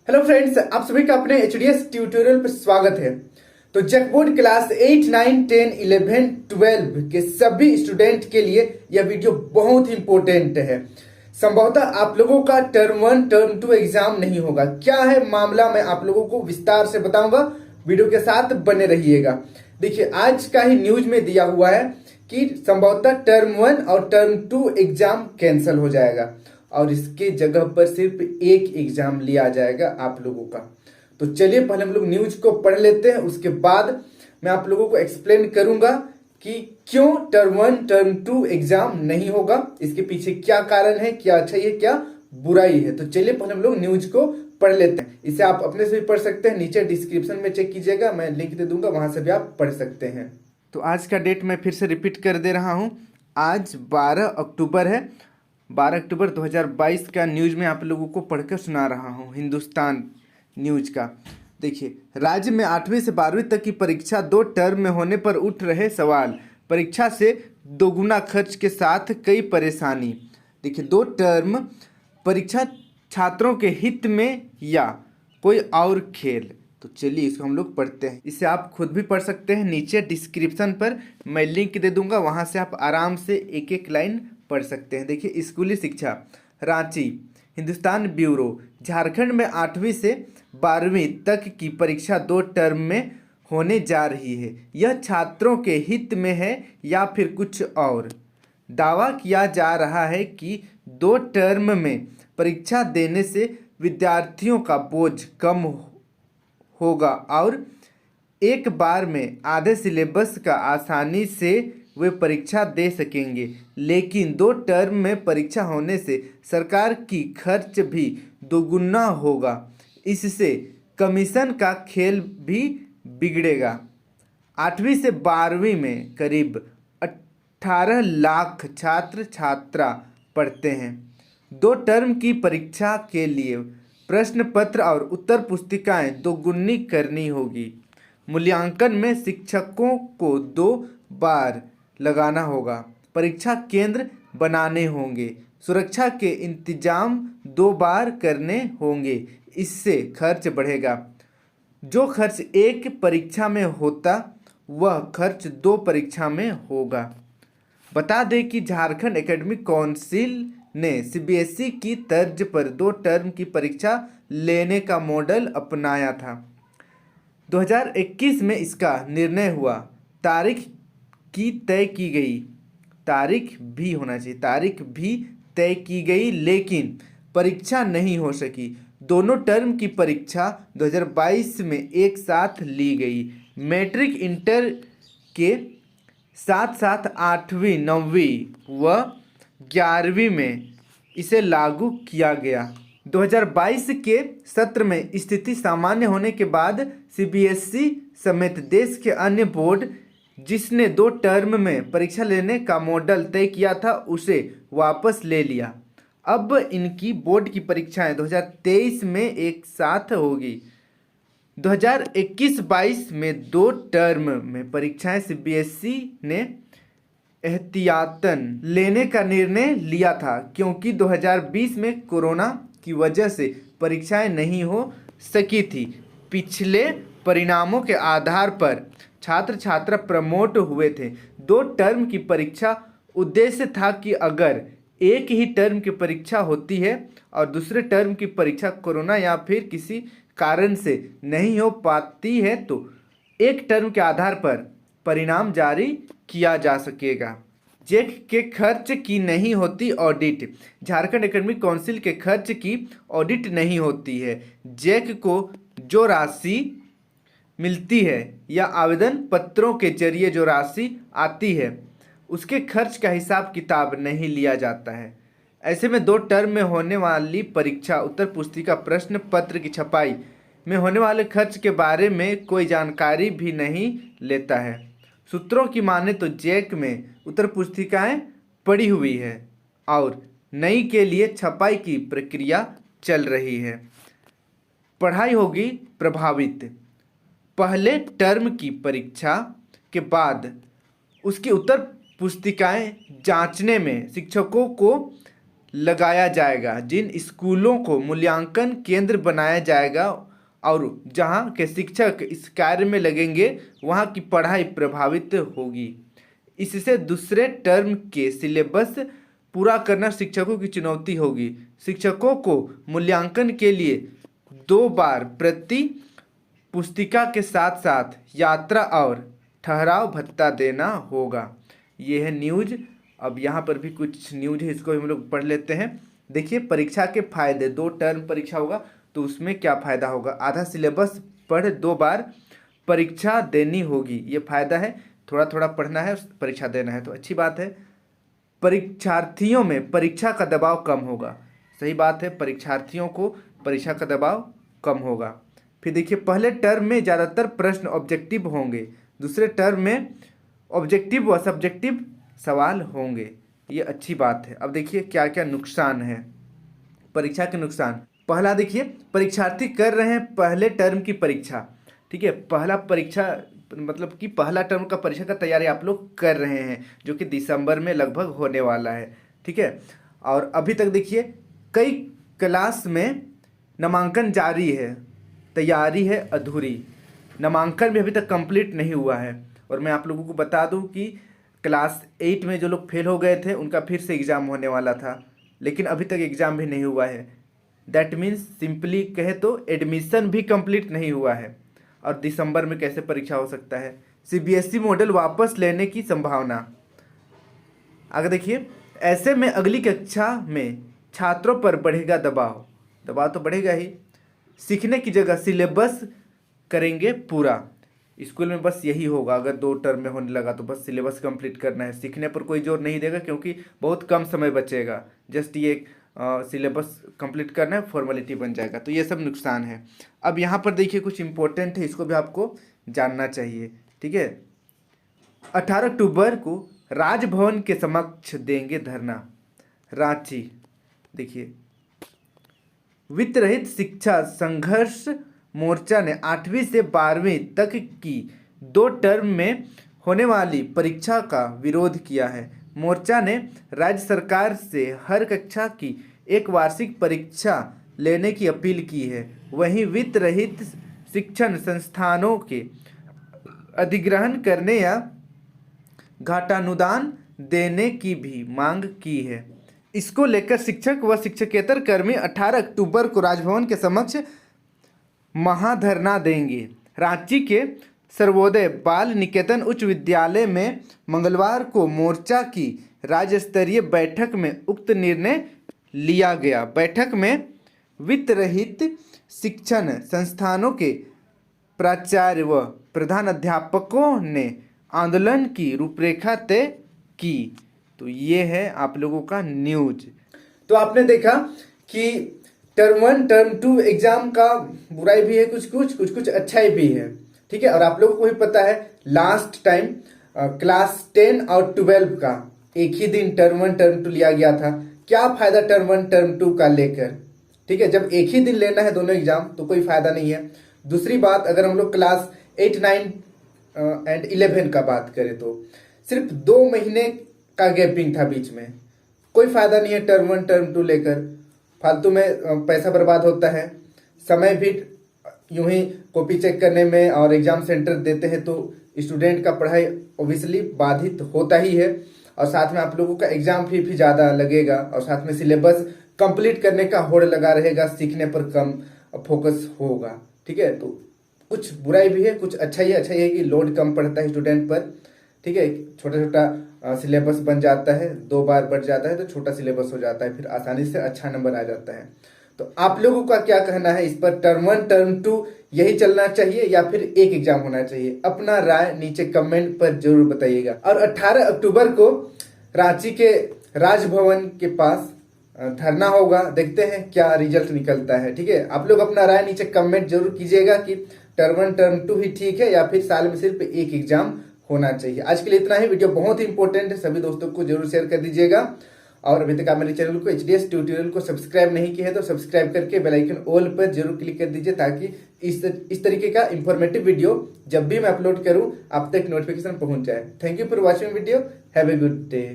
Hello friends, आप सभी का अपने एचडीएस ट्यूटोरियल पर स्वागत है। तो जेक बोर्ड क्लास 8, 9, 10, 11, 12 के सभी स्टूडेंट के लिए यह वीडियो बहुत ही इंपॉर्टेंट है। संभवतः आप लोगों का टर्म 1 टर्म 2 एग्जाम नहीं होगा। क्या है मामला, मैं आप लोगों को विस्तार से बताऊंगा। वीडियो के साथ बने रहिएगा। देखिए, आज का ही न्यूज में दिया हुआ है कि संभवतः टर्म 1 और टर्म 2 एग्जाम कैंसिल हो जाएगा और इसके जगह पर सिर्फ एक एग्जाम लिया जाएगा आप लोगों का। तो चलिए पहले हम लोग न्यूज को पढ़ लेते हैं, उसके बाद मैं आप लोगों को एक्सप्लेन करूंगा कि क्यों टर्म 1 टर्म 2 एग्जाम नहीं होगा, इसके पीछे क्या कारण है, क्या अच्छाई है, क्या बुराई है। तो चलिए पहले हम लोग न्यूज को पढ़ लेते हैं। इसे आप अपने से भी पढ़ सकते हैं, नीचे डिस्क्रिप्शन में चेक कीजिएगा, मैं लिंक दे दूंगा, वहां से भी आप पढ़ सकते हैं। तो आज का डेट मैं फिर से रिपीट कर दे रहा हूं। आज 12 अक्टूबर है। 12 अक्टूबर 2022 का न्यूज में आप लोगों को पढ़कर सुना रहा हूँ, हिंदुस्तान न्यूज का। देखिए, राज्य में 8वीं से 12वीं तक की परीक्षा 2 टर्म में होने पर उठ रहे सवाल। परीक्षा से दोगुना खर्च के साथ कई परेशानी। देखिए, 2 टर्म परीक्षा छात्रों के हित में या कोई और खेल। तो चलिए इसको हम लोग पढ़ते हैं। इसे आप खुद भी पढ़ सकते हैं, नीचे डिस्क्रिप्शन पर मैं लिंक दे दूंगा, वहां से आप आराम से एक एक लाइन पढ़ सकते हैं। देखिए, स्कूली शिक्षा रांची, हिंदुस्तान ब्यूरो, झारखंड में 8वीं से 12वीं तक की परीक्षा 2 टर्म में होने जा रही है। यह छात्रों के हित में है या फिर कुछ और। दावा किया जा रहा है कि 2 टर्म में परीक्षा देने से विद्यार्थियों का बोझ कम होगा और एक बार में आधे सिलेबस का आसानी से वे परीक्षा दे सकेंगे। लेकिन 2 टर्म में परीक्षा होने से सरकार की खर्च भी दोगुना होगा। इससे कमीशन का खेल भी बिगड़ेगा। 8वीं से 12वीं में करीब 18 लाख छात्र छात्रा पढ़ते हैं। 2 टर्म की परीक्षा के लिए प्रश्न पत्र और उत्तर पुस्तिकाएं दोगुनी करनी होगी। मूल्यांकन में शिक्षकों को 2 बार लगाना होगा। परीक्षा केंद्र बनाने होंगे। सुरक्षा के इंतजाम 2 बार करने होंगे। इससे खर्च बढ़ेगा। जो खर्च एक परीक्षा में होता वह खर्च 2 परीक्षा में होगा। बता दें कि झारखंड एकेडमिक काउंसिल ने सीबीएसई की तर्ज पर 2 टर्म की परीक्षा लेने का मॉडल अपनाया था। 2021 में इसका निर्णय हुआ। तारीख की तय की गई, तारीख भी होना चाहिए, तारीख भी तय की गई, लेकिन परीक्षा नहीं हो सकी। दोनों टर्म की परीक्षा 2022 में एक साथ ली गई। मैट्रिक इंटर के साथ साथ 8वीं 9वीं व 11वीं में इसे लागू किया गया। 2022 के सत्र में स्थिति सामान्य होने के बाद सीबीएसई समेत देश के अन्य बोर्ड जिसने 2 टर्म में परीक्षा लेने का मॉडल तय किया था उसे वापस ले लिया। अब इनकी बोर्ड की परीक्षाएं 2023 में एक साथ होगी। 2021-22 में 2 टर्म में परीक्षाएं सीबीएसई ने एहतियातन लेने का निर्णय लिया था, क्योंकि 2020 में कोरोना की वजह से परीक्षाएं नहीं हो सकी थी। पिछले परिणामों के आधार पर छात्र छात्रा प्रमोट हुए थे। 2 टर्म की परीक्षा उद्देश्य था कि अगर एक ही टर्म की परीक्षा होती है और दूसरे टर्म की परीक्षा कोरोना या फिर किसी कारण से नहीं हो पाती है तो एक टर्म के आधार पर परिणाम जारी किया जा सकेगा। जेक के खर्च की नहीं होती ऑडिट। झारखंड एकेडमिक काउंसिल के खर्च की ऑडिट नहीं होती है। जेक को जो राशि मिलती है या आवेदन पत्रों के जरिए जो राशि आती है उसके खर्च का हिसाब किताब नहीं लिया जाता है। ऐसे में 2 टर्म में होने वाली परीक्षा, उत्तर पुस्तिका, प्रश्न पत्र की छपाई में होने वाले खर्च के बारे में कोई जानकारी भी नहीं लेता है। सूत्रों की माने तो जेक में उत्तर पुस्तिकाएं पड़ी हुई है और नई के लिए छपाई की प्रक्रिया चल रही है। पढ़ाई होगी प्रभावित। पहले टर्म की परीक्षा के बाद उसकी उत्तर पुस्तिकाएं जांचने में शिक्षकों को लगाया जाएगा। जिन स्कूलों को मूल्यांकन केंद्र बनाया जाएगा और जहां के शिक्षक इस कार्य में लगेंगे वहां की पढ़ाई प्रभावित होगी। इससे दूसरे टर्म के सिलेबस पूरा करना शिक्षकों की चुनौती होगी। शिक्षकों को मूल्यांकन के लिए 2 बार प्रति पुस्तिका के साथ साथ यात्रा और ठहराव भत्ता देना होगा। ये है न्यूज। अब यहाँ पर भी कुछ न्यूज है, इसको हम लोग पढ़ लेते हैं। देखिए, परीक्षा के फायदे। 2 टर्म परीक्षा होगा तो उसमें क्या फ़ायदा होगा? आधा सिलेबस पढ़ 2 बार परीक्षा देनी होगी, ये फ़ायदा है। थोड़ा थोड़ा पढ़ना है, परीक्षा देना है, तो अच्छी बात है। परीक्षार्थियों में परीक्षा का दबाव कम होगा। सही बात है, परीक्षार्थियों को परीक्षा का दबाव कम होगा। फिर देखिए, पहले टर्म में ज़्यादातर प्रश्न ऑब्जेक्टिव होंगे, दूसरे टर्म में ऑब्जेक्टिव व सब्जेक्टिव सवाल होंगे, ये अच्छी बात है। अब देखिए क्या क्या नुकसान है परीक्षा के। नुकसान पहला देखिए, परीक्षार्थी कर रहे हैं पहले टर्म की परीक्षा। ठीक है, पहला परीक्षा मतलब कि पहला टर्म का परीक्षा का तैयारी आप लोग कर रहे हैं, जो कि दिसंबर में लगभग होने वाला है। ठीक है, और अभी तक देखिए कई क्लास में नामांकन जारी है, तैयारी है अधूरी, नामांकन भी अभी तक कंप्लीट नहीं हुआ है। और मैं आप लोगों को बता दूं कि क्लास 8 में जो लोग फेल हो गए थे उनका फिर से एग्ज़ाम होने वाला था, लेकिन अभी तक एग्ज़ाम भी नहीं हुआ है। दैट मीन्स सिंपली कहे तो एडमिशन भी कंप्लीट नहीं हुआ है, और दिसंबर में कैसे परीक्षा हो सकता है। सीबीएसई मॉडल वापस लेने की संभावना। अगर देखिए, ऐसे में अगली कक्षा में छात्रों पर बढ़ेगा दबाव। दबाव तो बढ़ेगा ही। सीखने की जगह सिलेबस करेंगे पूरा। स्कूल में बस यही होगा, अगर 2 टर्म में होने लगा तो बस सिलेबस कंप्लीट करना है, सीखने पर कोई जोर नहीं देगा क्योंकि बहुत कम समय बचेगा। जस्ट ये सिलेबस कंप्लीट करना है, फॉर्मेलिटी बन जाएगा। तो ये सब नुकसान है। अब यहाँ पर देखिए कुछ इंपॉर्टेंट है, इसको भी आपको जानना चाहिए। ठीक है, 18 अक्टूबर को राजभवन के समक्ष देंगे धरना, रांची। देखिए, वित्त रहित शिक्षा संघर्ष मोर्चा ने 8वीं से 12वीं तक की 2 टर्म में होने वाली परीक्षा का विरोध किया है। मोर्चा ने राज्य सरकार से हर कक्षा की एक वार्षिक परीक्षा लेने की अपील की है। वहीं वित्त रहित शिक्षण संस्थानों के अधिग्रहण करने या घाटानुदान देने की भी मांग की है। इसको लेकर शिक्षक व शिक्षकेतर कर्मी 18 अक्टूबर को राजभवन के समक्ष महाधरना देंगे। रांची के सर्वोदय बाल निकेतन उच्च विद्यालय में मंगलवार को मोर्चा की राज्य स्तरीय बैठक में उक्त निर्णय लिया गया। बैठक में वित्त रहित शिक्षण संस्थानों के प्राचार्य व प्रधान अध्यापकों ने आंदोलन की रूपरेखा तय की। तो ये है आप लोगों का न्यूज। तो आपने देखा कि टर्म 1 टर्म 2 एग्जाम का बुराई भी है, कुछ अच्छाई भी है। ठीक है, और आप लोगों को भी पता है लास्ट टाइम क्लास 10 और 12 का एक ही दिन टर्म 1 टर्म 2 लिया गया था। क्या फायदा टर्म 1 टर्म 2 का लेकर? ठीक है, जब एक ही दिन लेना है दोनों एग्जाम तो कोई फायदा नहीं है। दूसरी बात, अगर हम लोग क्लास 8, 9 एंड 11 का बात करें तो सिर्फ 2 महीने का गैपिंग था बीच में, कोई फायदा नहीं है टर्म 1 टर्म 2 लेकर। फालतू में पैसा बर्बाद होता है, समय भी यूं ही कॉपी चेक करने में और एग्जाम सेंटर देते हैं तो स्टूडेंट का पढ़ाई ऑब्वियसली बाधित होता ही है, और साथ में आप लोगों का एग्जाम फी भी ज़्यादा लगेगा, और साथ में सिलेबस कंप्लीट करने का होड़ लगा रहेगा, सीखने पर कम फोकस होगा। ठीक है, तो कुछ बुराई भी है, कुछ अच्छा है कि लोड कम पड़ता है स्टूडेंट पर। ठीक है, छोटा छोटा सिलेबस बन जाता है, 2 बार बढ़ जाता है तो छोटा सिलेबस हो जाता है, फिर आसानी से अच्छा नंबर आ जाता है। तो आप लोगों का क्या कहना है इस पर? टर्म 1 टर्म 2 यही चलना चाहिए या फिर एक एग्जाम होना चाहिए? अपना राय नीचे कमेंट पर जरूर बताइएगा। और 18 अक्टूबर को रांची के राजभवन के पास धरना होगा, देखते हैं क्या रिजल्ट निकलता है। ठीक है, आप लोग अपना राय नीचे कमेंट जरूर कीजिएगा कि टर्म 1 टर्म 2 ही ठीक है या फिर साल में सिर्फ एक एग्जाम होना चाहिए। आज के लिए इतना ही। वीडियो बहुत ही इंपॉर्टेंट है, सभी दोस्तों को जरूर शेयर कर दीजिएगा। और अभी तक आप मेरे चैनल को एचडीएस ट्यूटोरियल को सब्सक्राइब नहीं किया है तो सब्सक्राइब करके बेल आइकन ऑल पर जरूर क्लिक कर दीजिए, ताकि इस तरीके का इंफॉर्मेटिव वीडियो जब भी मैं अपलोड करूं आप तक नोटिफिकेशन पहुंच जाए। Thank you for watching video. Have a good day.